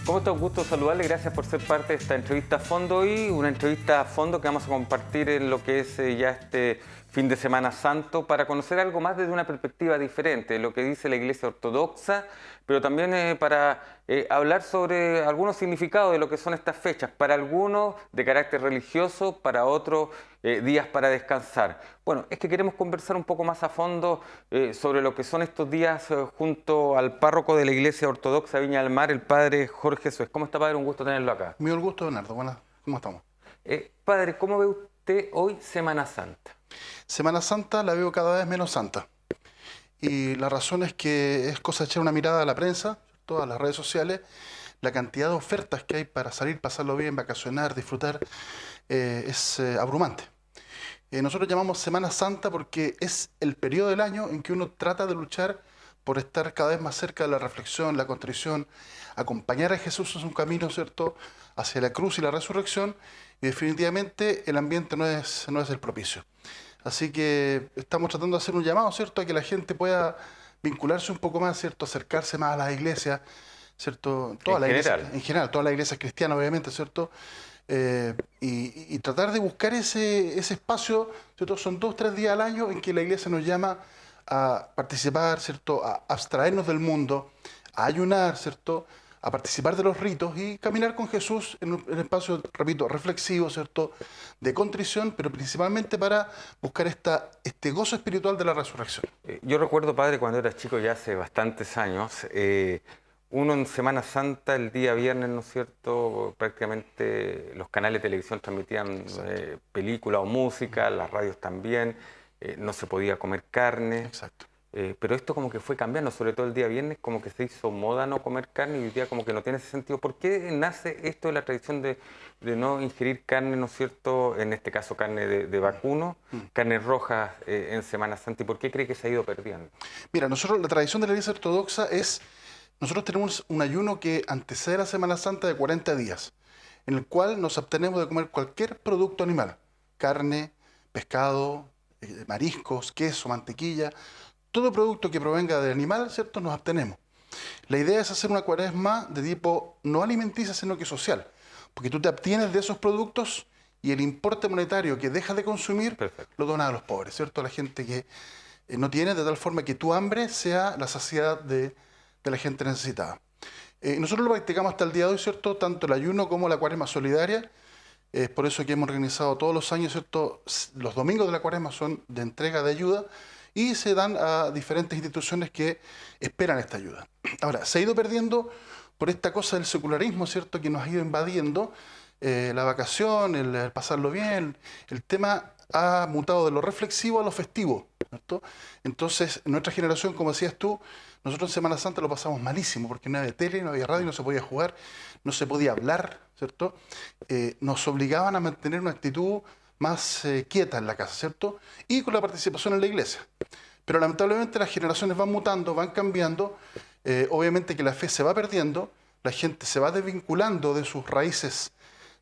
¿Cómo está? Un gusto saludarle. Gracias por ser parte de esta entrevista a fondo hoy. Una entrevista a fondo que vamos a compartir en lo que es ya este fin de Semana Santo para conocer algo más desde una perspectiva diferente, lo que dice la Iglesia Ortodoxa, pero también para hablar sobre algunos significados de lo que son estas fechas. Para algunos de carácter religioso, para otros días para descansar. Bueno, es que queremos conversar un poco más a fondo sobre lo que son estos días junto al párroco de la Iglesia Ortodoxa de Viña del Mar, el padre Jorge Suez. ¿Cómo está, padre? Un gusto tenerlo acá. Muy gusto, Bernardo. Buenas, ¿cómo estamos? Padre, ¿cómo ve usted hoy Semana Santa? Semana Santa la veo cada vez menos santa. Y la razón es que es cosa de echar una mirada a la prensa, todas las redes sociales, la cantidad de ofertas que hay para salir, pasarlo bien, vacacionar, disfrutar, es abrumante. Nosotros llamamos Semana Santa porque es el periodo del año en que uno trata de luchar por estar cada vez más cerca de la reflexión, la contrición, acompañar a Jesús en su camino, ¿cierto?, hacia la cruz y la resurrección, y definitivamente el ambiente no es el propicio. Así que estamos tratando de hacer un llamado, ¿cierto?, a que la gente pueda vincularse un poco más, ¿cierto?, acercarse más a las iglesias, ¿cierto? En general, todas las iglesias cristianas, obviamente, ¿cierto? Y tratar de buscar ese espacio, ¿cierto? Son 2 o 3 días al año en que la iglesia nos llama a participar, ¿cierto?, a abstraernos del mundo, a ayunar, ¿cierto?, a participar de los ritos y caminar con Jesús en un espacio, repito, reflexivo, ¿cierto?, de contrición, pero principalmente para buscar este gozo espiritual de la resurrección. Yo recuerdo, padre, cuando era chico, ya hace bastantes años, uno en Semana Santa, el día viernes, ¿no es cierto?, prácticamente los canales de televisión transmitían película o música, las radios también, no se podía comer carne. Exacto. Pero esto como que fue cambiando, sobre todo el día viernes, como que se hizo moda no comer carne y hoy día como que no tiene ese sentido. ¿Por qué nace esto de la tradición de no ingerir carne, ¿no es cierto?, en este caso carne de vacuno, carnes rojas en Semana Santa? ¿Y por qué cree que se ha ido perdiendo? Mira, nosotros, la tradición de la Iglesia Ortodoxa nosotros tenemos un ayuno que antecede a la Semana Santa de 40 días, en el cual nos abstenemos de comer cualquier producto animal, carne, pescado, mariscos, queso, mantequilla. Todo producto que provenga del animal, ¿cierto?, nos abstenemos. La idea es hacer una cuaresma de tipo no alimenticia, sino que social. Porque tú te abstienes de esos productos y el importe monetario que dejas de consumir, lo donas a los pobres, ¿cierto? A la gente que no tiene, de tal forma que tu hambre sea la saciedad de la gente necesitada. Nosotros lo practicamos hasta el día de hoy, ¿cierto?, tanto el ayuno como la cuaresma solidaria. Es por eso que hemos organizado todos los años, ¿cierto?, los domingos de la cuaresma son de entrega de ayuda, y se dan a diferentes instituciones que esperan esta ayuda. Ahora, se ha ido perdiendo por esta cosa del secularismo, ¿cierto?, que nos ha ido invadiendo, la vacación, el pasarlo bien, el tema ha mutado de lo reflexivo a lo festivo, ¿cierto? Entonces, en nuestra generación, como decías tú, nosotros en Semana Santa lo pasamos malísimo, porque no había tele, no había radio, no se podía jugar, no se podía hablar, ¿cierto? Nos obligaban a mantener una actitud más quieta en la casa, ¿cierto? Y con la participación en la iglesia. Pero lamentablemente las generaciones van mutando, van cambiando, obviamente que la fe se va perdiendo, la gente se va desvinculando de sus raíces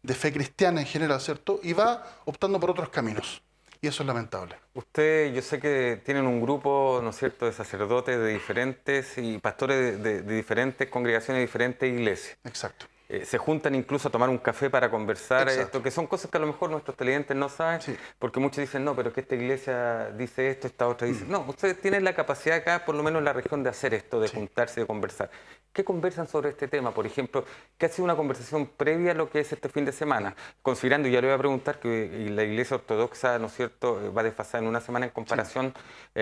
de fe cristiana en general, ¿cierto? Y va optando por otros caminos. Y eso es lamentable. Usted, yo sé que tienen un grupo, ¿no es cierto?, de sacerdotes de diferentes y pastores de diferentes congregaciones, de diferentes iglesias. Exacto. Se juntan incluso a tomar un café para conversar, esto, que son cosas que a lo mejor nuestros televidentes no saben, porque muchos dicen, no, pero es que esta iglesia dice esto, esta otra dice... No, ustedes tienen la capacidad acá, por lo menos en la región, de hacer esto, de juntarse, de conversar. ¿Qué conversan sobre este tema? Por ejemplo, ¿qué ha sido una conversación previa a lo que es este fin de semana? Considerando, ya le voy a preguntar, que la Iglesia Ortodoxa, ¿no es cierto?, va desfasada en una semana en comparación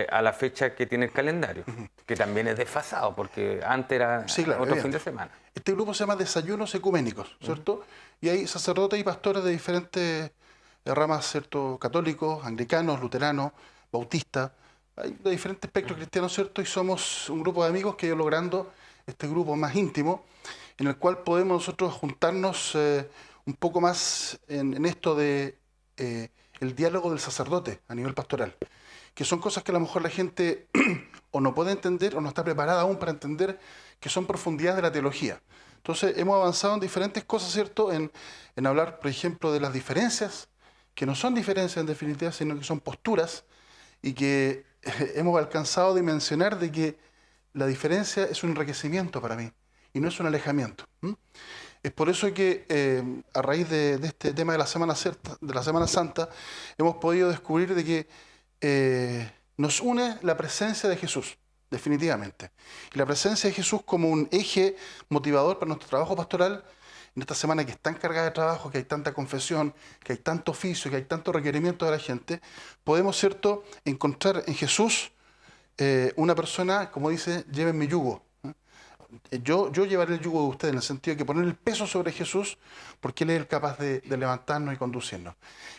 a la fecha que tiene el calendario, que también es desfasado, porque antes era otro fin de semana. Este grupo se llama Desayunos Ecuménicos, ¿cierto? Y hay sacerdotes y pastores de diferentes ramas, ¿cierto?, católicos, anglicanos, luteranos, bautistas, hay de diferentes espectros cristianos, ¿cierto? Y somos un grupo de amigos que ha ido logrando este grupo más íntimo, en el cual podemos nosotros juntarnos un poco más en esto de el diálogo del sacerdote a nivel pastoral, que son cosas que a lo mejor la gente o no puede entender o no está preparada aún para entender, que son profundidades de la teología. Entonces hemos avanzado en diferentes cosas, ¿cierto?, en hablar, por ejemplo, de las diferencias, que no son diferencias en definitiva, sino que son posturas, y que hemos alcanzado a dimensionar de que la diferencia es un enriquecimiento para mí. y no es un alejamiento. Es por eso que a raíz de este tema de la Semana Santa, hemos podido descubrir de que nos une la presencia de Jesús, definitivamente. Y la presencia de Jesús como un eje motivador para nuestro trabajo pastoral, en esta semana que es tan cargada de trabajo, que hay tanta confesión, que hay tanto oficio, que hay tanto requerimiento de la gente, podemos, ¿cierto?, encontrar en Jesús una persona, como dice, lleven mi yugo. Yo llevaré el yugo de ustedes, en el sentido de que poner el peso sobre Jesús, porque Él es el capaz de levantarnos y conducirnos.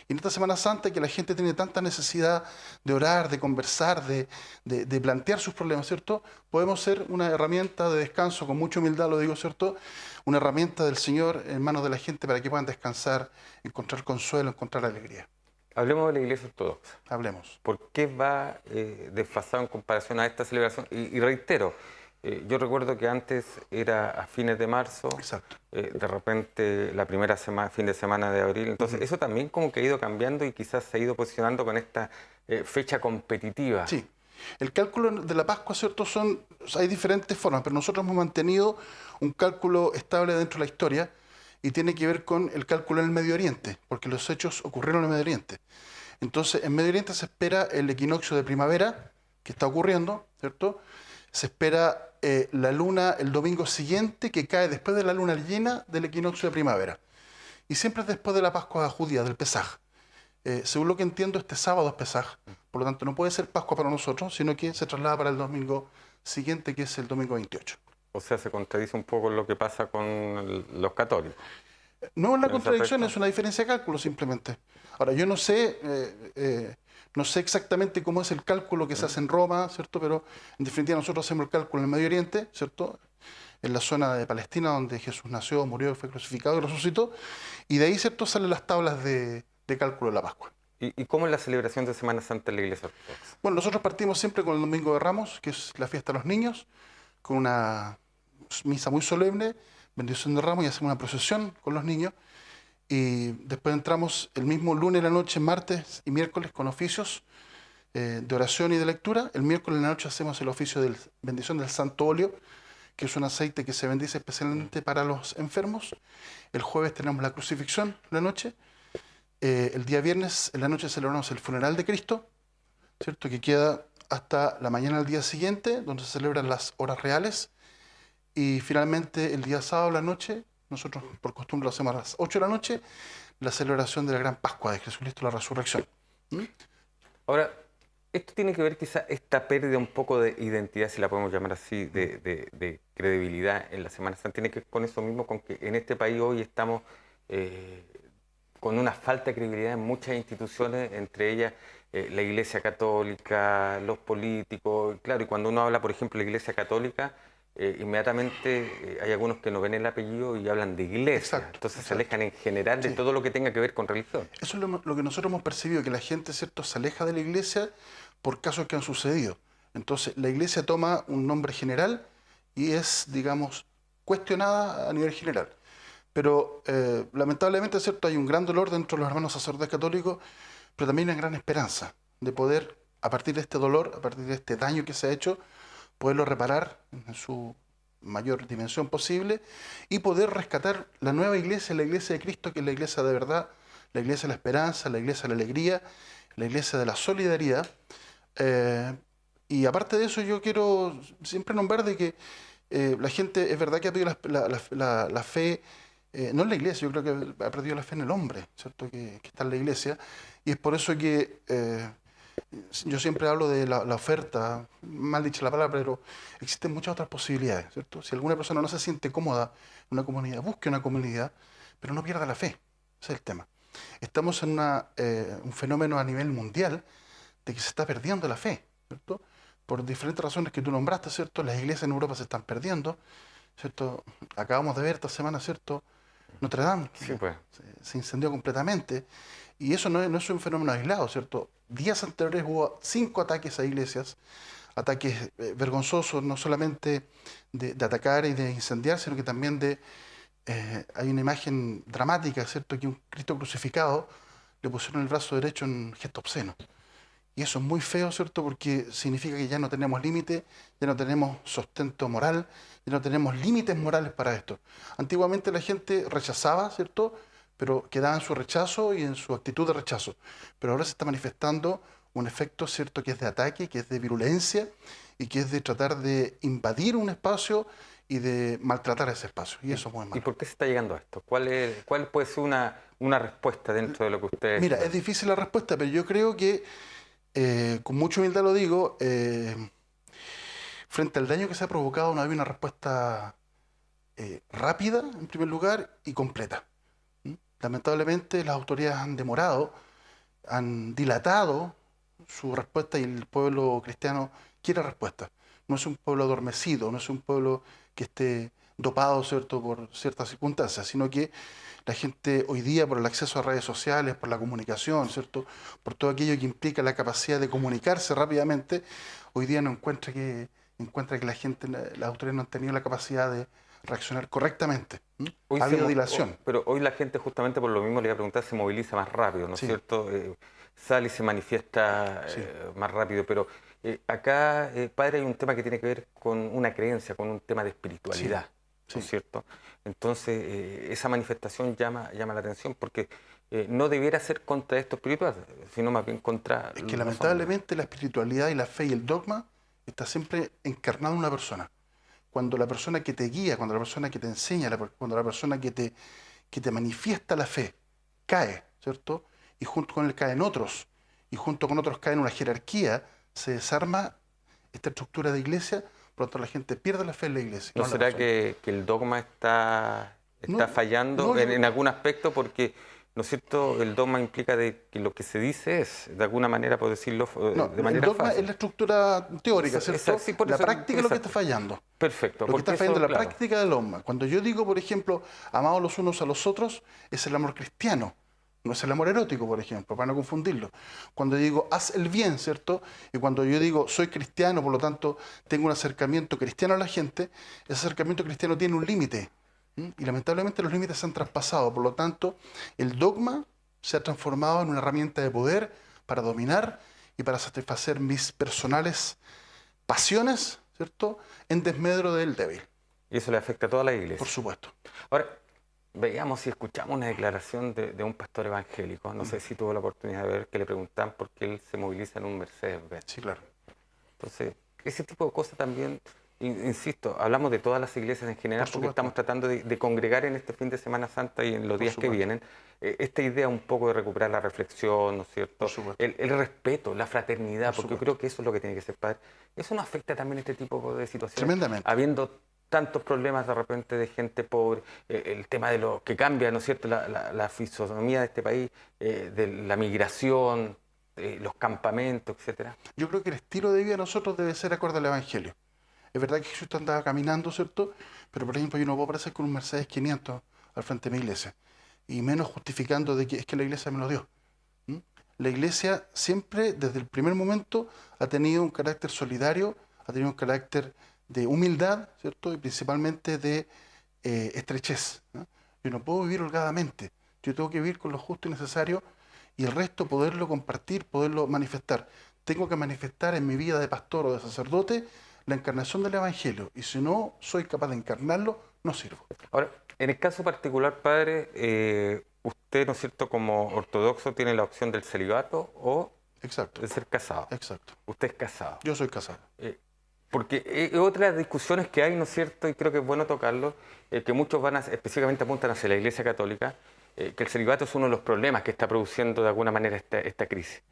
Y en esta Semana Santa, que la gente tiene tanta necesidad de orar, de conversar, de plantear sus problemas, ¿cierto? Podemos ser una herramienta de descanso, con mucha humildad lo digo, ¿cierto? Una herramienta del Señor en manos de la gente para que puedan descansar, encontrar consuelo, encontrar alegría. Hablemos de la Iglesia Ortodoxa. Hablemos. ¿Por qué va desfasado en comparación a esta celebración? Y reitero, yo recuerdo que antes era a fines de marzo, Exacto. De repente la primera fin de semana de abril, entonces eso también como que ha ido cambiando y quizás se ha ido posicionando con esta fecha competitiva. Sí, el cálculo de la Pascua, ¿cierto? Hay diferentes formas, pero nosotros hemos mantenido un cálculo estable dentro de la historia y tiene que ver con el cálculo en el Medio Oriente, porque los hechos ocurrieron en el Medio Oriente. Entonces, en Medio Oriente se espera el equinoccio de primavera, que está ocurriendo, ¿cierto? Se espera la luna el domingo siguiente, que cae después de la luna llena del equinoccio de primavera. Y siempre es después de la Pascua judía, del Pesaj. Según lo que entiendo, este sábado es Pesaj. Por lo tanto, no puede ser Pascua para nosotros, sino que se traslada para el domingo siguiente, que es el domingo 28. O sea, se contradice un poco lo que pasa con los católicos. No es una contradicción, es una diferencia de cálculo simplemente. Ahora, yo no sé exactamente cómo es el cálculo que se hace en Roma, ¿cierto? Pero en definitiva nosotros hacemos el cálculo en el Medio Oriente, ¿cierto? En la zona de Palestina donde Jesús nació, murió, fue crucificado y resucitó. Y de ahí, ¿cierto?, salen las tablas de cálculo de la Pascua. ¿Y cómo es la celebración de Semana Santa en la Iglesia Ortodoxa? Bueno, nosotros partimos siempre con el Domingo de Ramos, que es la fiesta de los niños, con una misa muy solemne, bendición de Ramos, y hacemos una procesión con los niños. Y después entramos el mismo lunes en la noche, martes y miércoles con oficios de oración y de lectura. El miércoles en la noche hacemos el oficio de bendición del Santo Óleo, que es un aceite que se bendice especialmente para los enfermos. El jueves tenemos la crucifixión en la noche. El día viernes en la noche celebramos el funeral de Cristo, ¿cierto?, que queda hasta la mañana del día siguiente, donde se celebran las horas reales. Y finalmente el día sábado en la noche, nosotros por costumbre lo hacemos a las 8 de la noche, la celebración de la Gran Pascua de Jesucristo, la resurrección. Ahora, esto tiene que ver quizá esta pérdida un poco de identidad, si la podemos llamar así, de credibilidad en la Semana Santa, tiene que ver con eso mismo, con que en este país hoy estamos con una falta de credibilidad en muchas instituciones, entre ellas la Iglesia Católica, los políticos, claro, y cuando uno habla, por ejemplo, de la Iglesia Católica, inmediatamente hay algunos que no ven el apellido y hablan de iglesia. Exacto, entonces se alejan en general de todo lo que tenga que ver con religión. Eso es lo que nosotros hemos percibido, que la gente, ¿cierto?, se aleja de la iglesia por casos que han sucedido. Entonces la iglesia toma un nombre general y es, digamos, cuestionada a nivel general. Pero lamentablemente, ¿cierto?, hay un gran dolor dentro de los hermanos sacerdotes católicos, pero también una gran esperanza de poder, a partir de este dolor, a partir de este daño que se ha hecho, poderlo reparar en su mayor dimensión posible y poder rescatar la nueva iglesia, la iglesia de Cristo, que es la iglesia de verdad, la iglesia de la esperanza, la iglesia de la alegría, la iglesia de la solidaridad. Y aparte de eso, yo quiero siempre nombrar de que la gente, es verdad que ha perdido la fe, no en la iglesia, yo creo que ha perdido la fe en el hombre, ¿cierto?, que está en la iglesia. Y es por eso que yo siempre hablo de la oferta, mal dicha la palabra, pero existen muchas otras posibilidades, ¿cierto? Si alguna persona no se siente cómoda en una comunidad, busque una comunidad, pero no pierda la fe. Ese es el tema. Estamos en un fenómeno a nivel mundial de que se está perdiendo la fe, ¿cierto? Por diferentes razones que tú nombraste, ¿cierto? Las iglesias en Europa se están perdiendo, ¿cierto? Acabamos de ver esta semana, ¿cierto?, Notre Dame, Sí, pues. se incendió completamente. Y eso no es un fenómeno aislado, ¿cierto? Días anteriores hubo 5 ataques a iglesias, ataques vergonzosos, no solamente de atacar y de incendiar, sino que también hay una imagen dramática, ¿cierto?, que un Cristo crucificado le pusieron el brazo derecho en gesto obsceno. Y eso es muy feo, ¿cierto? Porque significa que ya no tenemos límite, ya no tenemos sustento moral, ya no tenemos límites morales para esto. Antiguamente la gente rechazaba, ¿cierto? Pero quedaba en su rechazo y en su actitud de rechazo. Pero ahora se está manifestando un efecto, ¿cierto? Que es de ataque, que es de virulencia y que es de tratar de invadir un espacio y de maltratar ese espacio. Y eso es muy ¿Y malo. por qué se está llegando a esto? ¿Cuál puede ser una respuesta dentro de lo que ustedes... Mira, es difícil la respuesta, pero yo creo que, con mucha humildad lo digo, frente al daño que se ha provocado no había una respuesta rápida, en primer lugar, y completa. ¿Mm? Lamentablemente las autoridades han demorado, han dilatado su respuesta y el pueblo cristiano quiere respuesta. No es un pueblo adormecido, no es un pueblo que esté dopado, ¿cierto?, por ciertas circunstancias, sino que la gente hoy día, por el acceso a redes sociales, por la comunicación, ¿cierto?, por todo aquello que implica la capacidad de comunicarse rápidamente, hoy día no encuentra que la gente, las autoridades no han tenido la capacidad de reaccionar correctamente. ¿Mm? Hoy Ha se habido mo- dilación. pero hoy la gente justamente por lo mismo le iba a preguntar, se moviliza más rápido, ¿no es Sí, cierto? Sale y se manifiesta sí, más rápido, pero acá, padre, hay un tema que tiene que ver con una creencia, con un tema de sí, espiritualidad, ¿no es sí. cierto? Entonces, esa manifestación llama la atención porque no debiera ser contra esto espiritual, sino más bien contra Es que los hombres. lamentablemente la espiritualidad y la fe y el dogma está siempre encarnado en una persona. Cuando la persona que te guía, cuando la persona que te enseña, cuando la persona que te manifiesta la fe cae, ¿cierto? Y junto con él caen otros, y junto con otros caen una jerarquía, se desarma esta estructura de iglesia, por lo tanto la gente pierde la fe en la iglesia, ¿No no en la será persona. que el dogma está No, fallando no, yo, en algún aspecto? Porque, ¿no es cierto? El dogma implica de que lo que se dice es, de alguna manera, por decirlo no, de el manera dogma es fácil. la estructura teórica, ¿cierto? Sí, por La eso, práctica es lo que está exacto. fallando. Perfecto, Lo que está porque fallando eso, es la claro. práctica del dogma. Cuando yo digo, por ejemplo, amados los unos a los otros, es el amor cristiano. No es el amor erótico, por ejemplo, para no confundirlo. Cuando yo digo, haz el bien, ¿cierto? Y cuando yo digo, soy cristiano, por lo tanto, tengo un acercamiento cristiano a la gente, ese acercamiento cristiano tiene un límite. Y lamentablemente los límites se han traspasado. Por lo tanto, el dogma se ha transformado en una herramienta de poder para dominar y para satisfacer mis personales pasiones, ¿cierto? En desmedro del débil, Y eso le afecta a toda la por iglesia. supuesto. Ahora, veamos si escuchamos una declaración de un pastor evangélico. No sé si tuvo la oportunidad de ver que le preguntan por qué él se moviliza en un Mercedes-Benz. Sí, claro. Entonces, ese tipo de cosas también, insisto, hablamos de todas las iglesias en general Por porque supuesto. estamos tratando de congregar en este fin de Semana Santa y en los Por días que supuesto. vienen esta idea un poco de recuperar la reflexión, ¿no es Por cierto? supuesto. El respeto, la fraternidad, Por porque yo supuesto. creo que eso es lo que tiene que ser padre. Eso no afecta también este tipo de situaciones, Tremendamente. habiendo tantos problemas de repente de gente pobre, el tema de lo que cambia, ¿no es cierto?, la fisonomía de este país, de la migración, los campamentos, etcétera. Yo creo que el estilo de vida de nosotros debe ser acorde al Evangelio. Es verdad que Jesús andaba caminando, ¿cierto? Pero, por ejemplo, yo no puedo aparecer con un Mercedes 500 al frente de mi iglesia. Y menos justificando de que es que la iglesia me lo dio. ¿Mm? La iglesia siempre, desde el primer momento, ha tenido un carácter solidario, ha tenido un carácter de humildad, ¿cierto? Y principalmente de estrechez, ¿no? Yo no puedo vivir holgadamente. Yo tengo que vivir con lo justo y necesario y el resto poderlo compartir, poderlo manifestar. Tengo que manifestar en mi vida de pastor o de sacerdote la encarnación del Evangelio. Y si no soy capaz de encarnarlo, no sirvo. Ahora, en el caso particular, padre, usted, ¿no es cierto?, como ortodoxo tiene la opción del celibato o Exacto, de ser casado. exacto. Usted es casado. Yo soy casado. Porque otras discusiones que hay, ¿no es cierto?, y creo que es bueno tocarlo, que muchos específicamente apuntan hacia la Iglesia Católica, que el celibato es uno de los problemas que está produciendo de alguna manera esta crisis.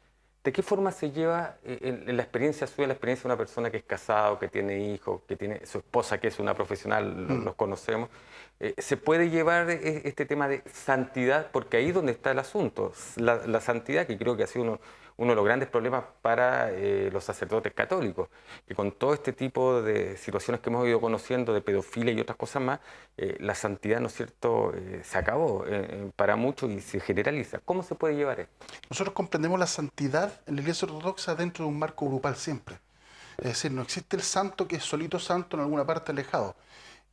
¿De qué forma se lleva en la experiencia suya, la experiencia de una persona que es casado, que tiene hijos, que tiene su esposa, que es una profesional, los conocemos? ¿Se puede llevar este tema de santidad? Porque ahí es donde está el asunto. La santidad, que creo que ha sido uno de los grandes problemas para los sacerdotes católicos, que con todo este tipo de situaciones que hemos ido conociendo, de pedofilia y otras cosas más, la santidad, ¿no es cierto?, se acabó para muchos y se generaliza. ¿Cómo se puede llevar esto? Nosotros comprendemos la santidad en la Iglesia Ortodoxa dentro de un marco grupal siempre. Es decir, no existe el santo que es solito santo en alguna parte alejado.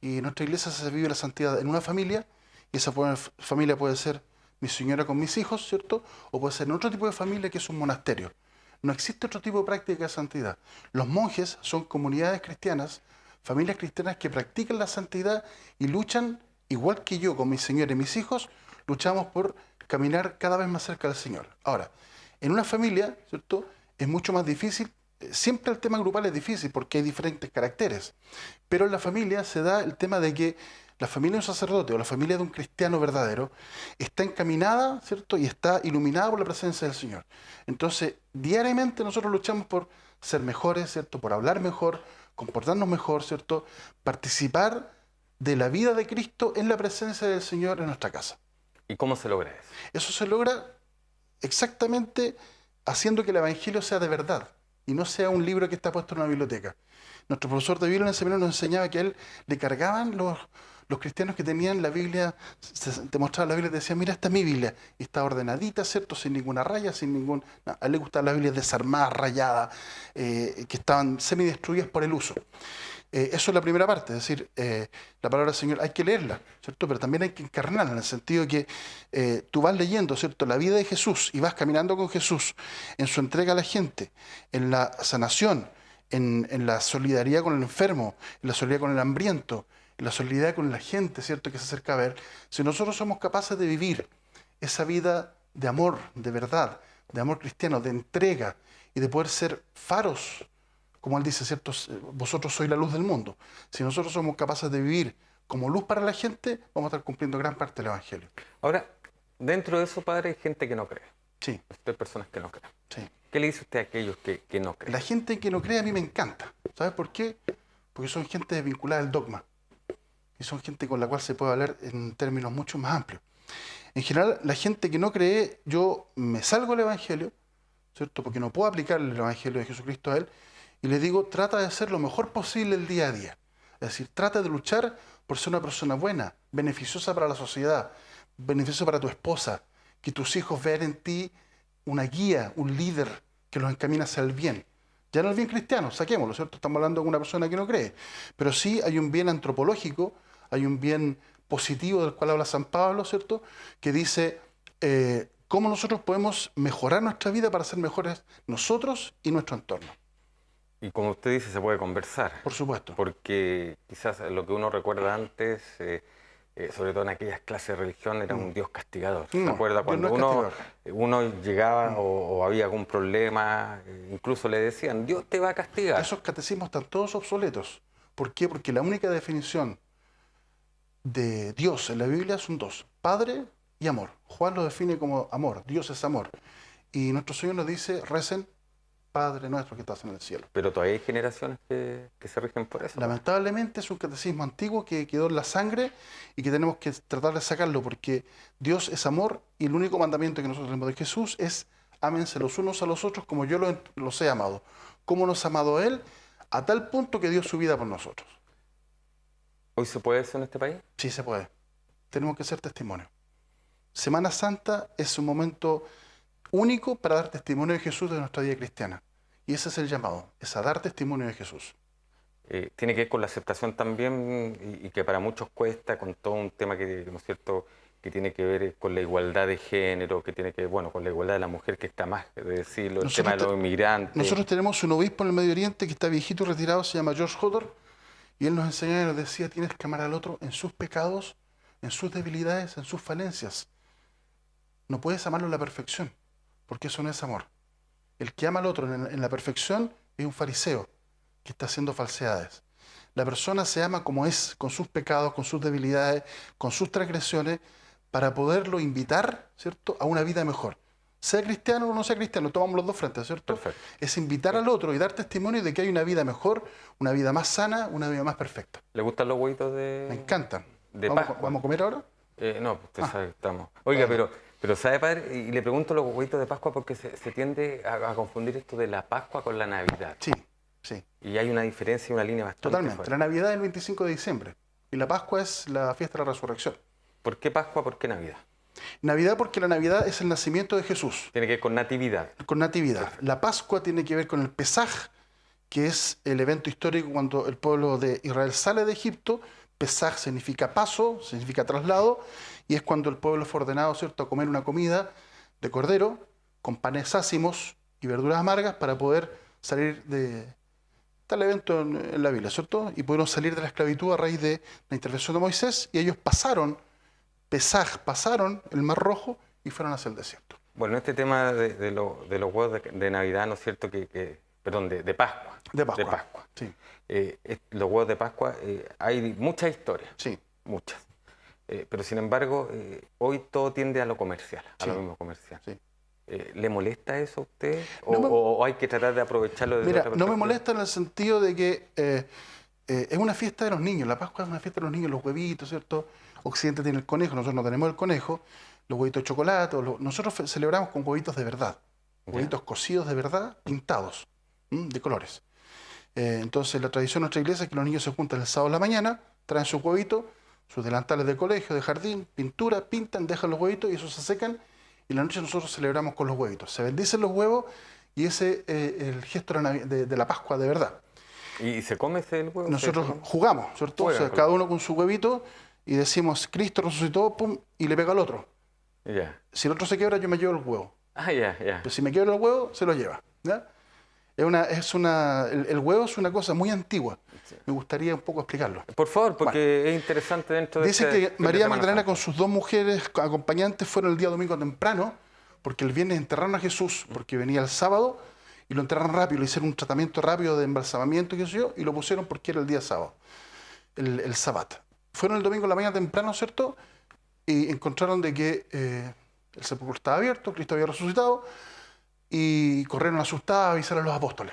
Y en nuestra iglesia se vive la santidad en una familia, y esa familia puede ser mi señora con mis hijos, ¿cierto? O puede ser en otro tipo de familia que es un monasterio. No existe otro tipo de práctica de santidad. Los monjes son comunidades cristianas, familias cristianas que practican la santidad y luchan, igual que yo con mi Señor y mis hijos, luchamos por caminar cada vez más cerca del Señor. Ahora, en una familia, ¿cierto?, es mucho más difícil. Siempre el tema grupal es difícil porque hay diferentes caracteres, pero en la familia se da el tema de que la familia de un sacerdote o la familia de un cristiano verdadero está encaminada, ¿cierto?, y está iluminada por la presencia del Señor. Entonces, diariamente nosotros luchamos por ser mejores, ¿cierto?, por hablar mejor, comportarnos mejor, ¿cierto?, participar de la vida de Cristo en la presencia del Señor en nuestra casa. ¿Y cómo se logra eso? Eso se logra exactamente haciendo que el Evangelio sea de verdad y no sea un libro que está puesto en una biblioteca. Nuestro profesor de Biblia en el seminario nos enseñaba que a él le cargaban los cristianos que tenían la Biblia, te mostraban la Biblia y te decían, mira, esta es mi Biblia. Y está ordenadita, ¿cierto? Sin ninguna raya, sin ningún... No, a él le gustaban las Biblias desarmadas, rayadas, que estaban semidestruidas por el uso. Eso es la primera parte, es decir, la palabra del Señor hay que leerla, ¿cierto? Pero también hay que encarnarla, en el sentido de que tú vas leyendo, ¿cierto?, la vida de Jesús y vas caminando con Jesús en su entrega a la gente, en la sanación, en la solidaridad con el enfermo, en la solidaridad con el hambriento, en la solidaridad con la gente, ¿cierto?, que se acerca a ver. Si nosotros somos capaces de vivir esa vida de amor, de verdad, de amor cristiano, de entrega y de poder ser faros, como él dice, ¿cierto?, vosotros sois la luz del mundo. Si nosotros somos capaces de vivir como luz para la gente, vamos a estar cumpliendo gran parte del Evangelio. Ahora, dentro de eso, padre, hay gente que no cree. Sí. Hay personas que no creen. Sí. ¿Qué le dice usted a aquellos que no creen? La gente que no cree a mí me encanta. ¿Sabes por qué? Porque son gente vinculada al dogma. Y son gente con la cual se puede hablar en términos mucho más amplios. En general, la gente que no cree, yo me salgo del Evangelio, ¿cierto?, porque no puedo aplicar el Evangelio de Jesucristo a él, y le digo, trata de hacer lo mejor posible el día a día. Es decir, trata de luchar por ser una persona buena, beneficiosa para la sociedad, beneficiosa para tu esposa, que tus hijos vean en ti una guía, un líder que los encamina hacia el bien. Ya no el bien cristiano, saquémoslo, ¿cierto? Estamos hablando de una persona que no cree. Pero sí hay un bien antropológico, hay un bien positivo del cual habla San Pablo, ¿cierto?, que dice cómo nosotros podemos mejorar nuestra vida para ser mejores nosotros y nuestro entorno. Y como usted dice, se puede conversar. Por supuesto. Porque quizás lo que uno recuerda antes, sobre todo en aquellas clases de religión, era un Dios castigador. ¿Se acuerda? Cuando uno llegaba o había algún problema, incluso le decían, Dios te va a castigar. Esos catecismos están todos obsoletos. ¿Por qué? Porque la única definición de Dios en la Biblia son dos: Padre y amor. Juan lo define como amor. Dios es amor. Y nuestro Señor nos dice, recen, Padre nuestro que estás en el cielo. Pero todavía hay generaciones que se rigen por eso. Lamentablemente es un catecismo antiguo que quedó en la sangre y que tenemos que tratar de sacarlo, porque Dios es amor y el único mandamiento que nosotros tenemos de Jesús es ámense los unos a los otros como yo los he amado. ¿Cómo nos ha amado Él? A tal punto que dio su vida por nosotros. ¿Hoy se puede eso en este país? Sí, se puede. Tenemos que ser testimonio. Semana Santa es un momento único para dar testimonio de Jesús de nuestra vida cristiana. Y ese es el llamado, es a dar testimonio de Jesús. Tiene que ver con la aceptación también y que para muchos cuesta, con todo un tema que, ¿no es cierto?, que tiene que ver con la igualdad de género, que tiene que ver, bueno, con la igualdad de la mujer, que está más de decirlo, el tema de los inmigrantes. Nosotros tenemos un obispo en el Medio Oriente que está viejito y retirado, se llama George Hodor, y él nos enseñaba y nos decía, tienes que amar al otro en sus pecados, en sus debilidades, en sus falencias. No puedes amarlo en la perfección, porque eso no es amor. El que ama al otro en la perfección es un fariseo que está haciendo falsedades. La persona se ama como es, con sus pecados, con sus debilidades, con sus transgresiones, para poderlo invitar, ¿cierto?, a una vida mejor. Sea cristiano o no sea cristiano, tomamos los dos frentes, ¿cierto? Perfecto. Es invitar al otro y dar testimonio de que hay una vida mejor, una vida más sana, una vida más perfecta. ¿Le gustan los huevitos de...? Me encantan. ¿De Pascua? ¿Vamos a comer ahora? No, usted sabe que estamos... Oiga, bueno. pero ¿sabe, padre? Y le pregunto los huevitos de Pascua porque se tiende a confundir esto de la Pascua con la Navidad. Sí, sí. Y hay una diferencia y una línea bastante Totalmente. fuerte. La Navidad es el 25 de diciembre y la Pascua es la fiesta de la resurrección. ¿Por qué Pascua? ¿Por qué Navidad? Navidad porque la Navidad es el nacimiento de Jesús. Tiene que ver con natividad. Con natividad. La Pascua tiene que ver con el Pesaj, que es el evento histórico cuando el pueblo de Israel sale de Egipto. Pesaj significa paso, significa traslado, y es cuando el pueblo fue ordenado, ¿cierto?, a comer una comida de cordero con panes ácimos y verduras amargas para poder salir de tal evento en la Biblia, ¿cierto? Y pudieron salir de la esclavitud a raíz de la intervención de Moisés, y ellos pasaron el Mar Rojo y fueron hacia el desierto. Bueno, este tema de los huevos de Navidad, ¿no es cierto? Perdón, de Pascua. De Pascua, sí. Los huevos de Pascua, hay muchas historias. Sí. Muchas. Pero sin embargo, hoy todo tiende a lo comercial, a Sí. lo mismo comercial. Sí. ¿Le molesta eso a usted? No ¿O hay que tratar de aprovecharlo desde Mira, otra no me perspectiva? molesta en el sentido de que es una fiesta de los niños. La Pascua es una fiesta de los niños, los huevitos, ¿cierto? Occidente tiene el conejo, nosotros no tenemos el conejo. Los huevitos de chocolate. Nosotros celebramos con huevitos de verdad. Huevitos cocidos de verdad, pintados, de colores. Entonces, la tradición de nuestra iglesia es que los niños se juntan el sábado en la mañana, traen sus huevitos, sus delantales de colegio, de jardín, pintura, pintan, dejan los huevitos y esos se secan. Y la noche nosotros celebramos con los huevitos. Se bendicen los huevos y ese es el gesto de la Pascua de verdad. ¿Y se come el huevo? Nosotros jugamos, ¿cierto? O sea, cada uno con su huevito y decimos, Cristo resucitó, pum, y le pega al otro. Ya. Si el otro se quiebra, yo me llevo el huevo. Ah, ya. Pero si me quiebra el huevo, se lo lleva. ¿Ya? El huevo es una cosa muy antigua. Me gustaría un poco explicarlo. Por favor, porque es interesante dentro de Dice que María Magdalena con sus 2 mujeres acompañantes fueron el día domingo temprano, porque el viernes enterraron a Jesús, porque venía el sábado, y lo enterraron rápido, le hicieron un tratamiento rápido de embalsamamiento, qué sé yo, y lo pusieron porque era el día sábado, el sabbat. Fueron el domingo en la mañana temprano, ¿cierto? Y encontraron de que el sepulcro estaba abierto, Cristo había resucitado, y corrieron asustados a avisar a los apóstoles.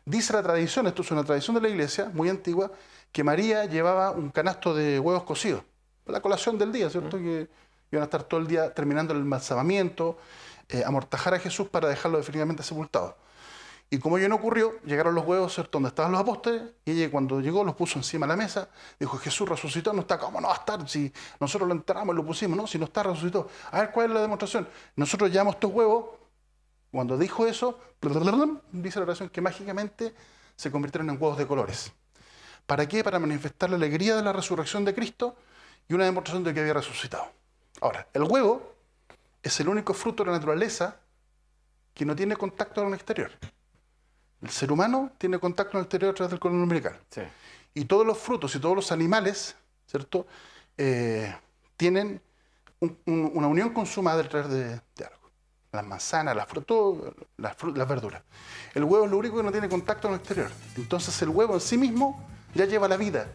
Dice la tradición, esto es una tradición de la iglesia, muy antigua, que María llevaba un canasto de huevos cocidos, la colación del día, ¿cierto? Que iban a estar todo el día terminando el embalsamamiento, amortajar a Jesús para dejarlo definitivamente sepultado. Y como ello no ocurrió, llegaron los huevos, ¿cierto?, donde estaban los apóstoles, y ella cuando llegó los puso encima de la mesa, dijo, Jesús resucitó, no está, ¿cómo no va a estar? Si nosotros lo enterramos y lo pusimos, no, si no está, resucitó. A ver, ¿cuál es la demostración? Nosotros llevamos estos huevos. Cuando dijo eso, dice la oración que mágicamente se convirtieron en huevos de colores. ¿Para qué? Para manifestar la alegría de la resurrección de Cristo y una demostración de que había resucitado. Ahora, el huevo es el único fruto de la naturaleza que no tiene contacto con el exterior. El ser humano tiene contacto con el exterior a través del cordón umbilical. Sí. Y todos los frutos y todos los animales, ¿cierto?, tienen una unión con su madre a través de algo. Las manzanas, las frutas, las verduras. El huevo es lo único que no tiene contacto con el exterior. Entonces el huevo en sí mismo ya lleva la vida.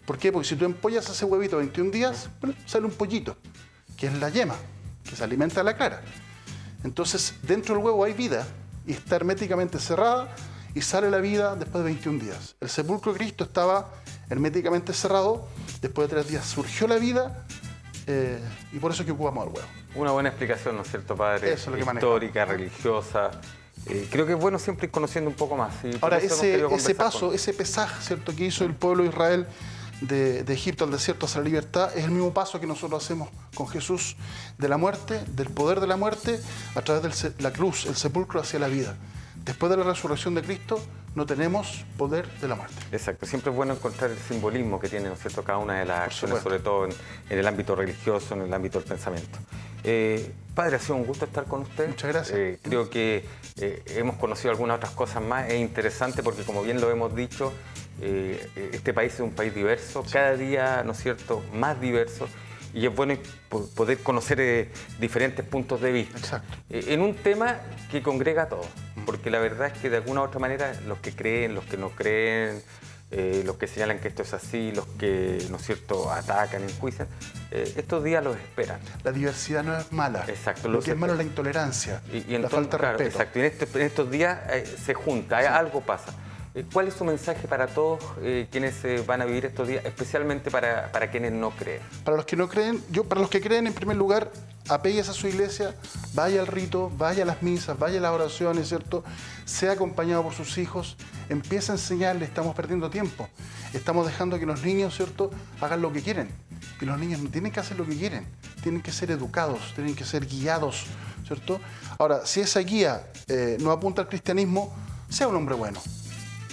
¿Por qué? Porque si tú empollas ese huevito 21 días, bueno, sale un pollito, que es la yema, que se alimenta de la clara. Entonces dentro del huevo hay vida y está herméticamente cerrada y sale la vida después de 21 días. El sepulcro de Cristo estaba herméticamente cerrado, después de 3 días surgió la vida y por eso es que ocupamos el huevo. Una buena explicación, ¿no es cierto, padre? Eso es lo que histórica, religiosa. Creo que es bueno siempre ir conociendo un poco más. Y ahora, ese paso, ese Pesaj, ¿cierto?, que hizo el pueblo de Israel de Egipto al desierto hacia la libertad, es el mismo paso que nosotros hacemos con Jesús de la muerte, del poder de la muerte, a través de la cruz, el sepulcro hacia la vida. Después de la resurrección de Cristo, no tenemos poder de la muerte. Exacto. Siempre es bueno encontrar el simbolismo que tiene, ¿no es cierto?, cada una de las acciones, sobre todo en el ámbito religioso, en el ámbito del pensamiento. Padre, ha sido un gusto estar con usted. Muchas gracias. Creo que hemos conocido algunas otras cosas más. Es interesante porque, como bien lo hemos dicho, este país es un país diverso, cada día, ¿no es cierto?, más diverso. Y es bueno poder conocer diferentes puntos de vista. Exacto. En un tema que congrega a todos, porque la verdad es que de alguna u otra manera los que creen, los que no creen, los que señalan que esto es así, los que, ¿no es cierto?, atacan, enjuician, estos días los esperan. La diversidad no es mala. Exacto. Lo que es malo es la intolerancia, y la entonces, falta de claro, respeto. exacto. Y en estos días se junta, Sí. algo pasa. ¿Cuál es su mensaje para todos quienes van a vivir estos días, especialmente para quienes no creen? Para los que no creen, para los que creen, en primer lugar, apéguese a su iglesia, vaya al rito, vaya a las misas, vaya a las oraciones, ¿cierto? Sea acompañado por sus hijos, empiece a enseñarle, estamos perdiendo tiempo. Estamos dejando que los niños, ¿cierto?, hagan lo que quieren. Y los niños no tienen que hacer lo que quieren, tienen que ser educados, tienen que ser guiados, ¿cierto? Ahora, si esa guía no apunta al cristianismo, sea un hombre bueno.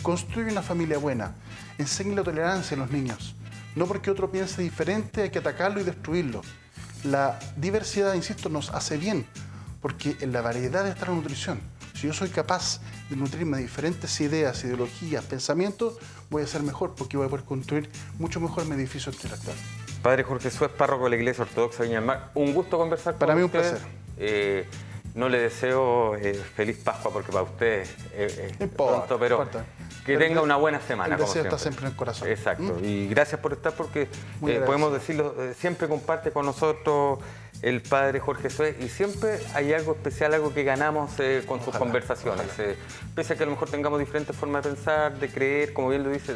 Construye una familia buena, enseñe la tolerancia a los niños. No porque otro piense diferente hay que atacarlo y destruirlo. La diversidad, insisto, nos hace bien, porque en la variedad está la nutrición. Si yo soy capaz de nutrirme de diferentes ideas, ideologías, pensamientos, voy a ser mejor porque voy a poder construir mucho mejor mi edificio intelectual. Padre Jorge Suez, párroco de la Iglesia Ortodoxa de Viña del Mar, un gusto conversar con usted. Para mí un placer. No le deseo feliz Pascua porque para usted No importa, pronto, pero que tenga una buena semana. El deseo como está siempre en el corazón. Exacto. Y gracias por estar porque podemos decirlo, siempre comparte con nosotros el Padre Jorge Suez y siempre hay algo especial, algo que ganamos con sus conversaciones. Pese a que a lo mejor tengamos diferentes formas de pensar, de creer, como bien lo dice,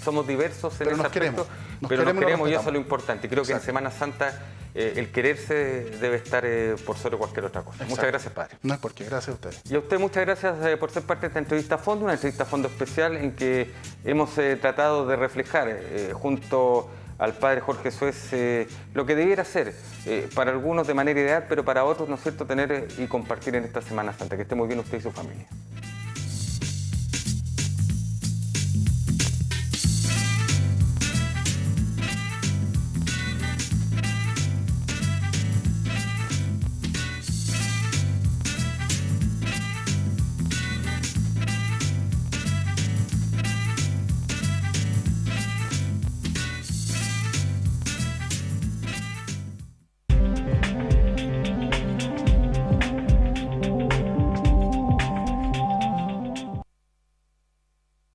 somos diversos en ese aspecto, pero nos queremos y eso es lo importante. Y creo que en Semana Santa el quererse debe estar por sobre cualquier otra cosa. Exacto. Muchas gracias, Padre. No es porque, gracias a ustedes. Y a usted muchas gracias por ser parte de esta entrevista a fondo, una entrevista a fondo especial en que hemos tratado de reflejar junto al Padre Jorge Suez lo que debiera ser para algunos de manera ideal, pero para otros, ¿no es cierto?, tener y compartir en esta Semana Santa. Que esté muy bien usted y su familia.